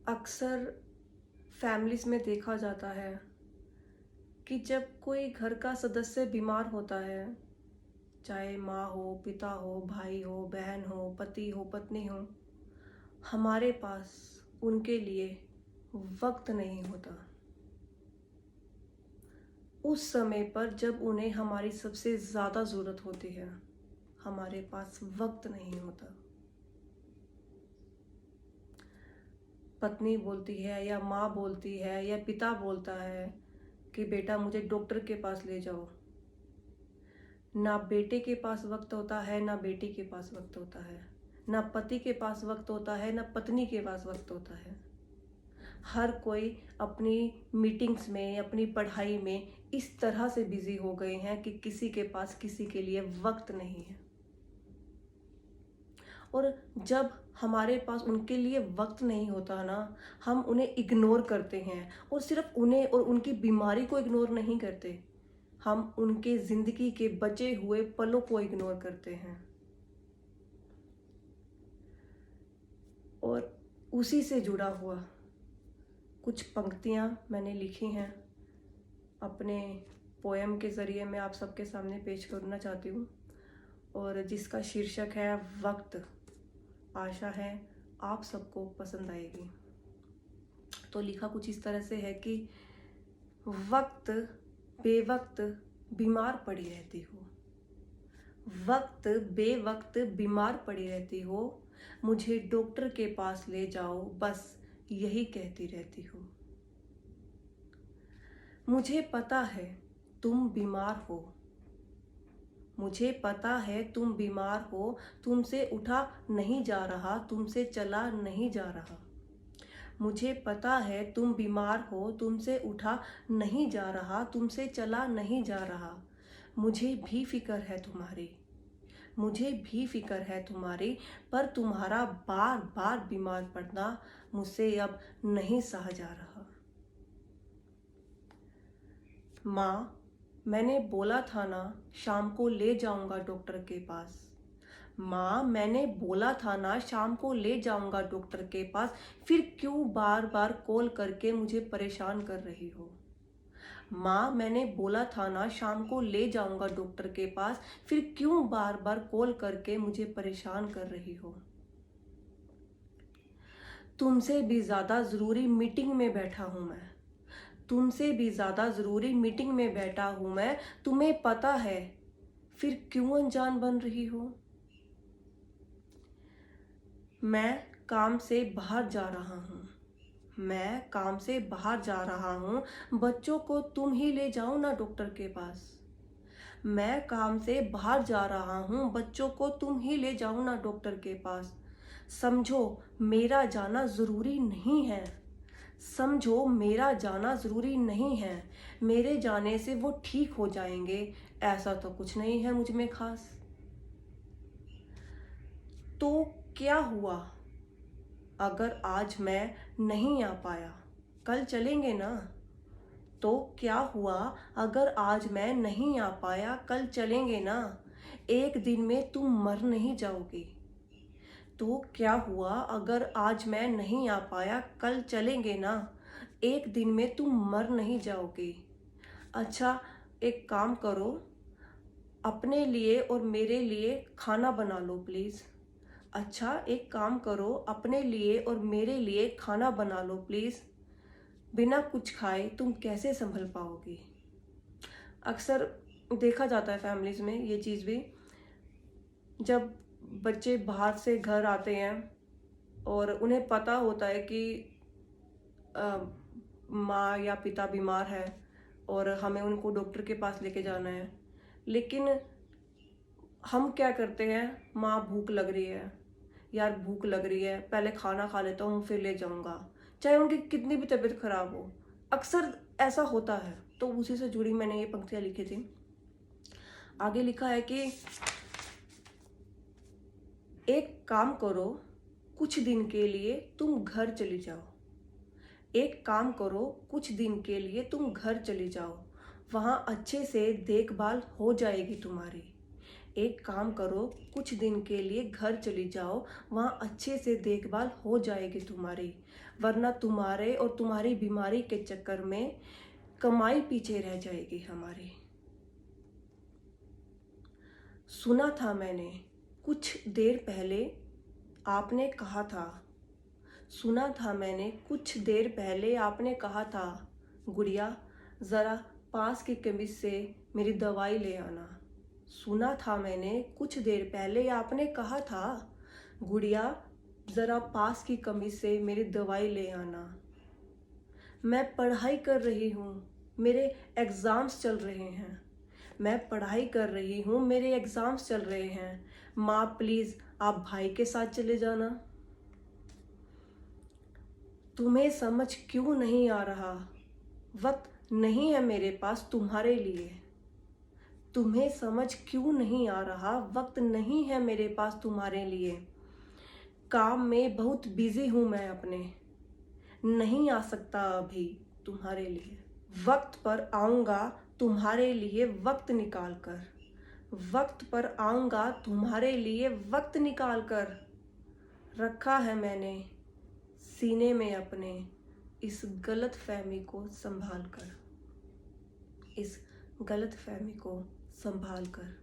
अक्सर फैमिलीज़ में देखा जाता है कि जब कोई घर का सदस्य बीमार होता है, चाहे माँ हो, पिता हो, भाई हो, बहन हो, पति हो, पत्नी हो, हमारे पास उनके लिए वक्त नहीं होता। उस समय पर जब उन्हें हमारी सबसे ज़्यादा ज़रूरत होती है, हमारे पास वक्त नहीं होता। पत्नी बोलती है या माँ बोलती है या पिता बोलता है कि बेटा मुझे डॉक्टर के पास ले जाओ। ना बेटे के पास वक्त होता है, ना बेटी के पास वक्त होता है, ना पति के पास वक्त होता है, ना पत्नी के पास वक्त होता है। हर कोई अपनी मीटिंग्स में, अपनी पढ़ाई में इस तरह से बिजी हो गए हैं कि किसी के पास किसी के लिए वक्त नहीं है। और जब हमारे पास उनके लिए वक्त नहीं होता ना, हम उन्हें इग्नोर करते हैं। और सिर्फ उन्हें और उनकी बीमारी को इग्नोर नहीं करते, हम उनके ज़िंदगी के बचे हुए पलों को इग्नोर करते हैं। और उसी से जुड़ा हुआ कुछ पंक्तियाँ मैंने लिखी हैं, अपने पोएम के ज़रिए मैं आप सबके सामने पेश करना चाहती हूँ, और जिसका शीर्षक है वक्त। आशा है आप सबको पसंद आएगी। तो लिखा कुछ इस तरह से है कि वक्त बेवक्त बीमार पड़ी रहती हो, वक्त बेवक्त बीमार पड़ी रहती हो, मुझे डॉक्टर के पास ले जाओ, बस यही कहती रहती हो। मुझे पता है तुम बीमार हो, मुझे पता है तुम बीमार हो, तुमसे उठा नहीं जा रहा, तुमसे चला नहीं जा रहा। मुझे पता है तुम बीमार हो, तुमसे उठा नहीं जा रहा, तुमसे चला नहीं जा रहा। मुझे भी फिक्र है तुम्हारी, मुझे भी फिक्र है तुम्हारी, पर तुम्हारा बार बार बीमार पड़ना मुझसे अब नहीं सहा जा रहा। माँ, मैंने बोला था ना शाम को ले जाऊंगा डॉक्टर के पास। माँ, मैंने बोला था ना शाम को ले जाऊंगा डॉक्टर के पास, फिर क्यों बार बार कॉल करके मुझे परेशान कर रही हो। माँ, मैंने बोला था ना शाम को ले जाऊंगा डॉक्टर के पास, फिर क्यों बार बार कॉल करके मुझे परेशान कर रही हो। तुमसे भी ज़्यादा ज़रूरी मीटिंग में बैठा हूँ मैं, तुमसे भी ज़्यादा ज़रूरी मीटिंग में बैठा हूँ मैं, तुम्हें पता है फिर क्यों अनजान बन रही हो। मैं काम से बाहर जा रहा हूँ, मैं काम से बाहर जा रहा हूँ, बच्चों को तुम ही ले जाओ ना डॉक्टर के पास। मैं काम से बाहर जा रहा हूँ, बच्चों को तुम ही ले जाओ ना डॉक्टर के पास। समझो मेरा जाना ज़रूरी नहीं है, समझो मेरा जाना ज़रूरी नहीं है, मेरे जाने से वो ठीक हो जाएंगे, ऐसा तो कुछ नहीं है मुझ में खास। तो क्या हुआ अगर आज मैं नहीं आ पाया, कल चलेंगे ना। तो क्या हुआ अगर आज मैं नहीं आ पाया, कल चलेंगे ना। एक दिन में तुम मर नहीं जाओगी। तो क्या हुआ अगर आज मैं नहीं आ पाया, कल चलेंगे ना। एक दिन में तुम मर नहीं जाओगी। अच्छा, एक काम करो, अपने लिए और मेरे लिए खाना बना लो प्लीज़। अच्छा, एक काम करो, अपने लिए और मेरे लिए खाना बना लो प्लीज़। बिना कुछ खाए तुम कैसे संभल पाओगी। अक्सर देखा जाता है फैमिलीज़ में ये चीज़ भी, जब बच्चे बाहर से घर आते हैं और उन्हें पता होता है कि माँ या पिता बीमार है और हमें उनको डॉक्टर के पास लेके जाना है, लेकिन हम क्या करते हैं, माँ भूख लग रही है, यार भूख लग रही है, पहले खाना खा लेता हूँ फिर ले जाऊँगा, चाहे उनकी कितनी भी तबीयत खराब हो। अक्सर ऐसा होता है। तो उसी से जुड़ी मैंने ये पंक्तियाँ लिखी थी। आगे लिखा है कि एक काम करो, कुछ दिन के लिए तुम घर चली जाओ। एक काम करो, कुछ दिन के लिए तुम घर चली जाओ, वहाँ अच्छे से देखभाल हो जाएगी तुम्हारी। एक काम करो, कुछ दिन के लिए घर चली जाओ, वहाँ अच्छे से देखभाल हो जाएगी तुम्हारी, वरना तुम्हारे और तुम्हारी बीमारी के चक्कर में कमाई पीछे रह जाएगी हमारी। सुना था मैंने कुछ देर पहले आपने कहा था, सुना था मैंने कुछ देर पहले आपने कहा था, गुड़िया ज़रा पास की केमिस्ट से मेरी दवाई ले आना। सुना था मैंने कुछ देर पहले आपने कहा था, गुड़िया ज़रा पास की केमिस्ट से मेरी दवाई ले आना। मैं पढ़ाई कर रही हूँ, मेरे एग्ज़ाम्स चल रहे हैं। मैं पढ़ाई कर रही हूँ, मेरे एग्ज़ाम्स चल रहे हैं। माँ प्लीज़ आप भाई के साथ चले जाना। तुम्हें समझ क्यों नहीं आ रहा, वक्त नहीं है मेरे पास तुम्हारे लिए। तुम्हें समझ क्यों नहीं आ रहा, वक्त नहीं है मेरे पास तुम्हारे लिए। काम में बहुत बिजी हूँ मैं अपने, नहीं आ सकता अभी तुम्हारे लिए। वक्त पर आऊँगा तुम्हारे लिए वक्त निकाल कर, वक्त पर आऊँगा तुम्हारे लिए वक्त निकाल कर। रखा है मैंने सीने में अपने इस गलत फहमी को संभाल कर, इस गलत फहमी को संभाल कर।